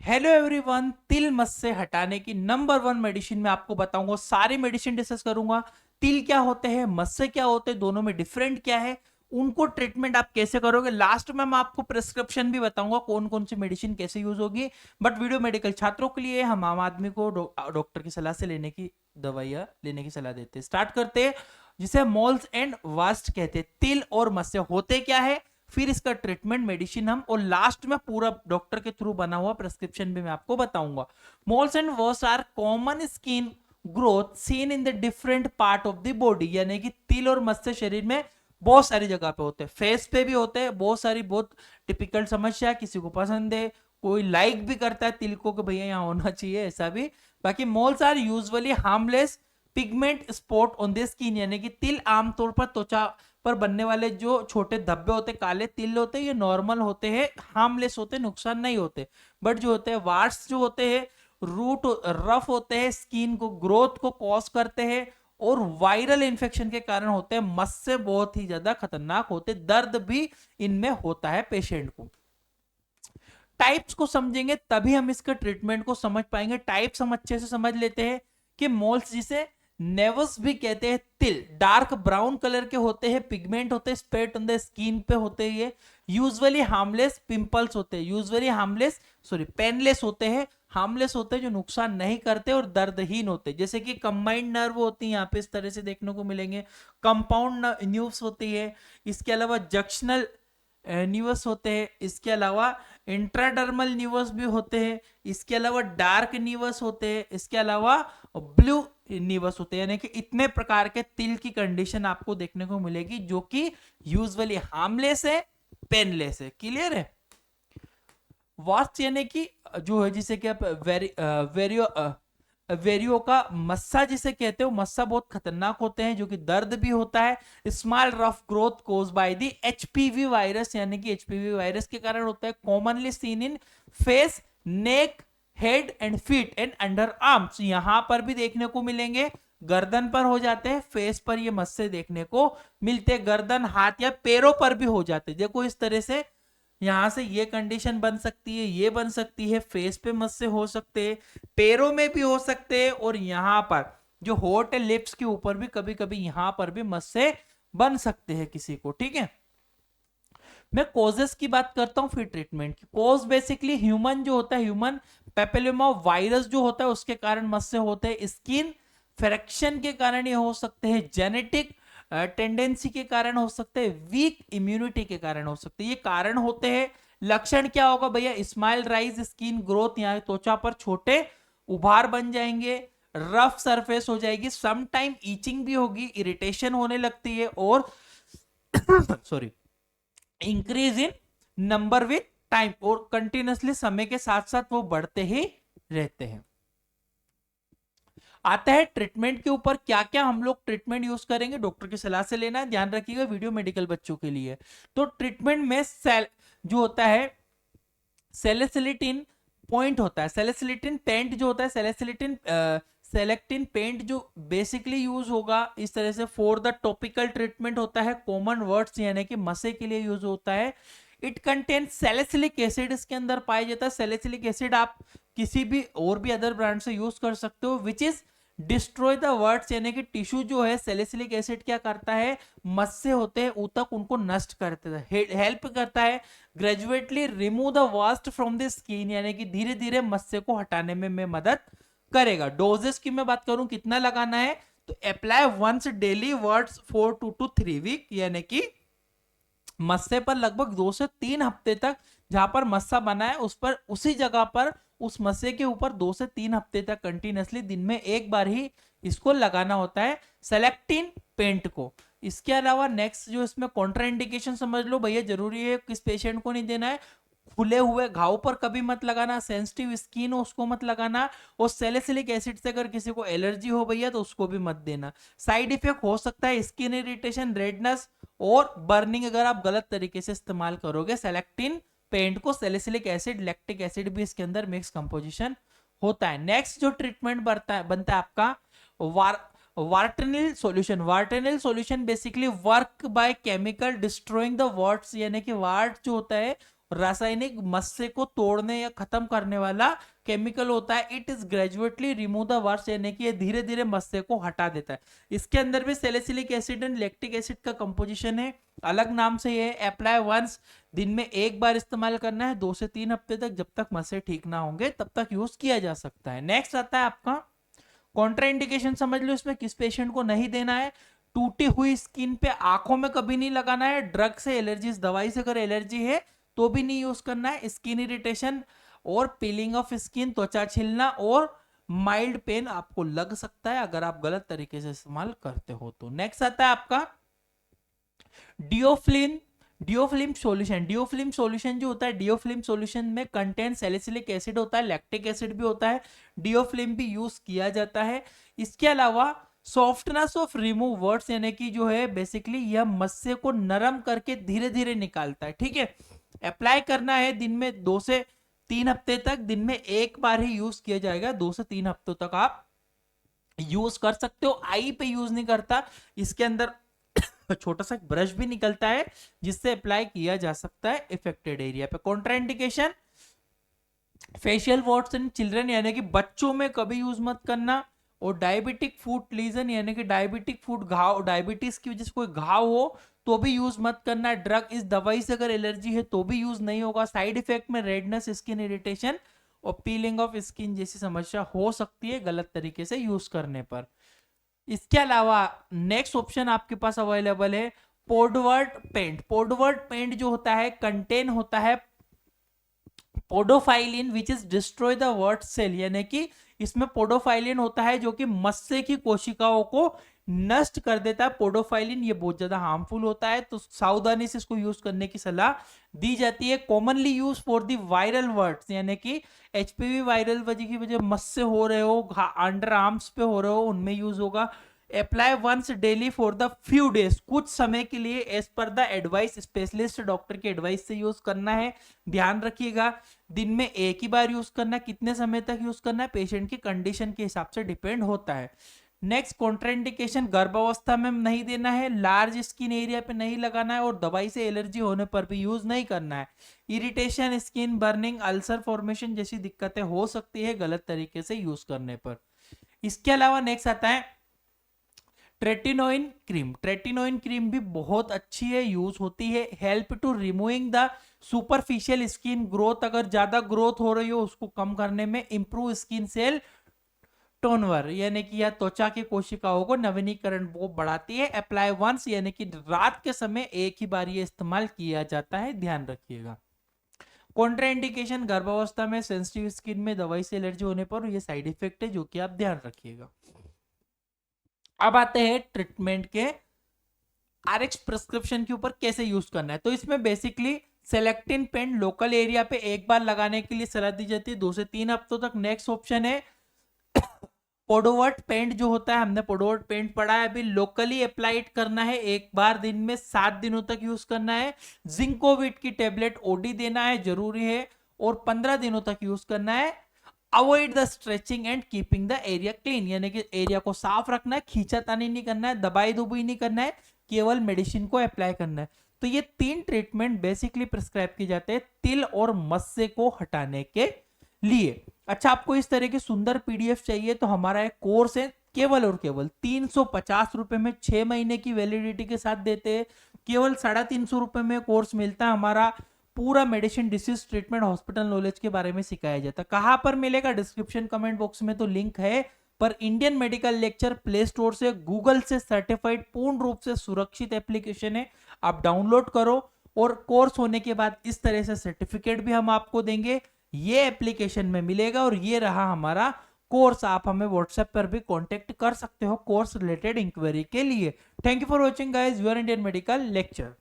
Hello everyone, तिल मस्से हटाने की नंबर वन मेडिसिन में आपको बताऊंगा। सारी मेडिसिन डिस्कस करूंगा। तिल क्या होते हैं, मस्से क्या होते हैं, दोनों में डिफरेंट क्या है, उनको ट्रीटमेंट आप कैसे करोगे। लास्ट में मैं आपको प्रिस्क्रिप्शन भी बताऊंगा कौन कौन सी मेडिसिन कैसे यूज होगी। बट वीडियो मेडिकल छात्रों के लिए, हम आम आदमी को डॉक्टर की सलाह से लेने की दवाइयां लेने की सलाह देते हैं। स्टार्ट करते हैं, जिसे मोल्स एंड वास्ट कहते हैं। तिल और मस्से होते क्या है, फिर इसका ट्रीटमेंट मेडिसिन हम, और लास्ट में पूरा डॉक्टर के थ्रू बना हुआ प्रिस्क्रिप्शन भी मैं आपको बताऊंगा। Moles and warts are common skin growth seen in the different part of the body, यानी कि तिल और मत्स्य शरीर में बहुत सारी जगह पे होते हैं। फेस पे भी होते हैं, बहुत सारी, बहुत टिपिकल समस्या, किसी को पसंद है, कोई लाइक भी करता है तिल को कि भैया यहाँ होना चाहिए, ऐसा भी। बाकी moles are usually harmless pigment spot on the skin, यानी कि तिल आमतौर पर त्वचा पर बनने वाले जो छोटे धब्बे होते, काले तिल होते हैं, ये नॉर्मल होते हैं, हार्मलेस होते हैं, नुकसान नहीं होते। बट जो होते हैं वार्ट्स जो होते हैं, रूट रफ होते हैं, स्किन को ग्रोथ को कॉज करते हैं, और वायरल इन्फेक्शन के कारण होते हैं। मस्से बहुत ही ज्यादा खतरनाक होते, दर्द भी इनमें होता है पेशेंट को। टाइप्स को समझेंगे तभी हम इसके ट्रीटमेंट को समझ पाएंगे। टाइप्स हम अच्छे से समझ लेते हैं कि मोल्स, जिसे नेवस भी कहते हैं, तिल डार्क ब्राउन कलर के होते हैं, पिगमेंट होते हैं, स्पेट ऑन द स्किन पे होते हैं, ये यूजुअली हार्मलेस पिंपल्स होते हैं, यूजुअली हार्मलेस पेनलेस होते हैं, हार्मलेस होते हैं, जो नुकसान नहीं करते और दर्दहीन होते हैं। जैसे कि कंबाइंड नर्व होती है, यहाँ पे इस तरह से देखने को मिलेंगे, कंपाउंड न्यूव्स होती है, इसके अलावा जंक्शनल न्यूवस होते हैं, इसके अलावा इंट्राडर्मल न्यूवस भी होते हैं, इसके अलावा डार्क न्यूवस होते हैं, इसके अलावा ब्लू न्यूवस होते हैं। यानी कि इतने प्रकार के तिल की कंडीशन आपको देखने को मिलेगी, जो कि यूजुअली हार्मलेस है, पेनलेस है। क्लियर है। वास्ट यानी कि जो है, जिसे कि आप वेरियो का मस्सा जिसे कहते हो, मस्सा बहुत खतरनाक होते हैं, जो कि दर्द भी होता है। Small rough growth cause by the HPV virus, यानी कि एचपीवी वायरस के कारण होता है। Commonly seen in face, neck, head and feet and underarms, यहां पर भी देखने को मिलेंगे। गर्दन पर हो जाते हैं, फेस पर ये मस्से देखने को मिलते हैं, गर्दन, हाथ या पैरों पर भी हो जाते हैं। देखो इस तरह से यहां से ये कंडीशन बन सकती है, ये बन सकती है, फेस पे मस्से हो सकते हैं, पैरों में भी हो सकते हैं, और यहां पर जो होठ है, लिप्स के ऊपर भी कभी कभी यहां पर भी मस्से बन सकते हैं किसी को। ठीक है, मैं कॉजेस की बात करता हूं, फिर ट्रीटमेंट की। कॉज बेसिकली ह्यूमन जो होता है, ह्यूमन पेपिलोमा वायरस जो होता है, उसके कारण मस्से होते हैं। स्किन फ्रैक्शन के कारण ये हो सकते हैं, जेनेटिक टेंडेंसी के कारण हो सकते हैं, वीक इम्यूनिटी के कारण हो सकते हैं, ये कारण होते हैं। लक्षण क्या होगा भैया, स्माइल राइज स्किन ग्रोथ, यहाँ त्वचा पर छोटे उभार बन जाएंगे, रफ सरफेस हो जाएगी, सम टाइम ईचिंग भी होगी, इरिटेशन होने लगती है, और sorry, increase in number with time, और कंटिन्यूसली समय के साथ साथ वो बढ़ते ही रहते हैं। आता है ट्रीटमेंट के ऊपर, क्या क्या हम लोग ट्रीटमेंट यूज करेंगे, डॉक्टर की सलाह से लेना है, ध्यान रखिएगा, वीडियो मेडिकल बच्चों के लिए। तो ट्रीटमेंट में सेल जो होता है, सेलेसिलिटिन पॉइंट होता है, सेलेसिलिटिन पेंट जो होता है, सेलेक्टिन पेंट जो बेसिकली यूज होगा इस तरह से फॉर द टॉपिकल ट्रीटमेंट होता है, कॉमन वर्ड्स यानी कि मसे के लिए यूज होता है। इट कंटेन सैलिसिलिक एसिड, इसके अंदर पाया जाता है। सैलिसिलिक एसिड आप किसी भी और भी अदर ब्रांड से यूज कर सकते हो, विच इज डिस्ट्रॉय द वर्ड्स, यानी कि टिश्यू जो है, सैलिसिलिक एसिड क्या करता है, मस्से होते हैं ऊतक, उनको नष्ट करता है, हेल्प करता है। ग्रेजुएटली रिमूव द वास्ट फ्रॉम द स्किन, यानी कि धीरे धीरे मस्से को हटाने में मदद करेगा। डोजेस की मैं बात करूं कितना लगाना है, तो apply once daily warts for 2 to 3 week, यानी कि मस्से पर लगभग 2 से 3 हफ्ते तक, जहां पर मस्सा बना है उस पर, उसी जगह पर, उस मस्से के ऊपर 2 से 3 हफ्ते तक कंटिन्यूसली दिन में एक बार ही इसको लगाना होता है, सेलेक्टिन पेंट को। इसके अलावा नेक्स्ट जो इसमें कॉन्ट्राइंडिकेशन समझ लो भैया, जरूरी है, किस पेशेंट को नहीं देना है, खुले हुए घाव पर कभी मत लगाना, सेंसिटिव स्किन हो उसको मत लगाना, और सैलिसिलिक एसिड से अगर किसी को एलर्जी हो भैया तो उसको भी मत देना। साइड इफेक्ट हो सकता है स्किन इरिटेशन, रेडनेस और बर्निंग, अगर आप गलत तरीके से इस्तेमाल करोगे सेलेक्टिन पेंट को। सैलिसिलिक एसिड, लैक्टिक एसिड भी इसके अंदर मिक्स कंपोजिशन होता है। नेक्स्ट जो ट्रीटमेंट बनता है आपका Wartenil solution. Wartenil solution basically work by chemical destroying the warts, यानी कि वार्ट जो होता है रासायनिक मस्से को तोड़ने या खत्म करने वाला केमिकल होता है। It is gradually remove the warts, यानी कि ये धीरे धीरे मस्से को हटा देता है। इसके अंदर भी salicylic acid and lactic acid का कंपोजिशन है, अलग नाम से ये। अप्लाई वंस, दिन में एक बार इस्तेमाल करना है, 2 से 3 हफ्ते तक, जब तक मस्से ठीक ना होंगे तब तक यूज किया जा सकता है। नेक्स्ट आता है आपका कॉन्ट्राइंडिकेशन। समझ लो इसमें किस पेशेंट को नहीं देना है। टूटी हुई स्किन पे आंखों में कभी नहीं लगाना है। ड्रग से एलर्जी, दवाई से अगर एलर्जी है तो भी नहीं यूज करना है। स्किन इरिटेशन और पीलिंग ऑफ स्किन, त्वचा छिलना और माइल्ड पेन आपको लग सकता है अगर आप गलत तरीके से इस्तेमाल करते हो तो। नेक्स्ट आता है आपका डिओफ्लिन। डिओफ्लिम सॉल्यूशन। डिओफ्लिम सॉल्यूशन जो होता है, डिओफ्लिम सॉल्यूशन में कंटेन सैलिसिलिक एसिड होता है, लैक्टिक एसिड भी होता है, डिओफ्लिम भी यूज किया जाता है। इसके अलावा सॉफ्टनेस ऑफ रिमूव वर्ड्स, यानी कि जो है बेसिकली यह मस्से को नरम करके धीरे धीरे निकालता है। ठीक है, अप्लाई करना है दिन में 2 से 3 हफ्ते तक, दिन में एक बार ही यूज किया जाएगा। 2 से 3 हफ्तों तक आप यूज कर सकते हो। आई पे यूज नहीं करता, इसके अंदर छोटा सा ब्रश भी निकलता है जिससे अप्लाई किया जा सकता है इफेक्टेड एरिया पे। Contraindication, facial what's in children, यानी कि बच्चों में कभी यूज मत करना। और डायबिटिक फूड लीजन, यानी कि डायबिटिक फूड घाव, डायबिटीज की वजह से कोई घाव हो तो भी यूज मत करना। ड्रग, इस दवाई से अगर एलर्जी है तो भी यूज नहीं होगा। साइड इफेक्ट में रेडनेस, स्किन इरिटेशन और पीलिंग ऑफ स्किन जैसी समस्या हो सकती है गलत तरीके से यूज करने पर। इसके अलावा नेक्स्ट ऑप्शन आपके पास अवेलेबल है पोडवर्ट पेंट। पोडवर्ट पेंट जो होता है कंटेन होता है podophyllin which is destroy the wart cell, यानी कि इसमें पोडोफाइलिन होता है जो कि मस्से की कोशिकाओं को नष्ट कर देता है। पोडोफाइलिन ये बहुत ज्यादा हार्मफुल होता है, तो सावधानी से इसको यूज करने की सलाह दी जाती है। Commonly use for the viral words, यानी कि एचपीवी वायरल वजह की वजह मस्से हो रहे हो, अंडर आर्म्स पे हो रहे हो, उनमें यूज होगा। Apply once daily for the few days, कुछ समय के लिए as per the advice, specialist doctor की एडवाइस से यूज करना है। ध्यान रखिएगा दिन में एक ही बार यूज करना है। कितने समय तक यूज करना है पेशेंट की कंडीशन के हिसाब से डिपेंड होता है। नेक्स्ट कॉन्ट्राइंडिकेशन, गर्भावस्था में नहीं देना है, लार्ज स्किन एरिया पे नहीं लगाना है और दवाई से एलर्जी होने पर भी यूज नहीं करना है। Irritation, skin burning, ulcer formation जैसी दिक्कतें हो सकती है गलत तरीके से यूज करने पर। इसके अलावा नेक्स्ट आता है ट्रेटिनोइन क्रीम। ट्रेटिनोइन क्रीम भी बहुत अच्छी है, यूज होती है। Help to removing the superficial skin growth, अगर ज्यादा ग्रोथ हो रही हो उसको कम करने में। इंप्रूव स्किन सेल टोनवर, यानी कि यह त्वचा की कोशिकाओं को नवीनीकरण को बढ़ाती है। अप्लाई वंस, यानी कि रात के समय एक ही बार ये इस्तेमाल किया जाता है, ध्यान रखिएगा। कॉन्ट्राइंडिकेशन, गर्भावस्था में सेंसिटिव स्किन में दवाई से एलर्जी होने पर ये साइड इफेक्ट है जो कि आप ध्यान रखिएगा। अब आते हैं ट्रीटमेंट के आरएक्स प्रिस्क्रिप्शन के ऊपर कैसे यूज करना है। तो इसमें बेसिकली सेलेक्टिन पेंट लोकल एरिया पे एक बार लगाने के लिए सलाह दी जाती है 2 से 3 हफ्तों तक। नेक्स्ट ऑप्शन है पोडोवर्ट पेंट जो होता है, हमने पोडोवर्ट पेंट पढ़ा है अभी, लोकली अप्लाइड करना है एक बार दिन में 7 दिनों तक यूज करना है। जिंकोविट की टेबलेट ओडी देना है, जरूरी है, और 15 दिनों तक यूज करना है। Avoid the stretching and keeping the area clean, यानी कि एरिया को साफ रखना है, खींचातानी नहीं करना है, दबाई दुबई नहीं करना है, केवल मेडिसिन को अप्लाई करना है। तो ये 3 ट्रीटमेंट बेसिकली प्रिस्क्राइब किए जाते हैं तिल और मस्से को हटाने के लिए। अच्छा, आपको इस तरह की सुंदर पीडीएफ चाहिए तो हमारा एक कोर्स है, केवल और केवल 350 रुपए में 6 महीने की वैलिडिटी के साथ देते हैं। केवल 350 रुपए में कोर्स मिलता है हमारा। पूरा medicine, disease treatment, hospital knowledge के बारे में सिखाया जाता है। कहां पर मिलेगा? डिस्क्रिप्शन कमेंट बॉक्स में तो लिंक है, पर Indian medical lecture play store से, गूगल से सर्टिफाइड पूर्ण रूप से सुरक्षित एप्लीकेशन है, आप डाउनलोड करो। और कोर्स होने के बाद इस तरह से सर्टिफिकेट भी हम आपको देंगे, ये एप्लीकेशन में मिलेगा। और ये रहा हमारा कोर्स। आप हमें व्हाट्सएप पर भी कांटेक्ट कर सकते हो कोर्स रिलेटेड इंक्वायरी के लिए। Thank you for watching guys, your Indian medical lecture.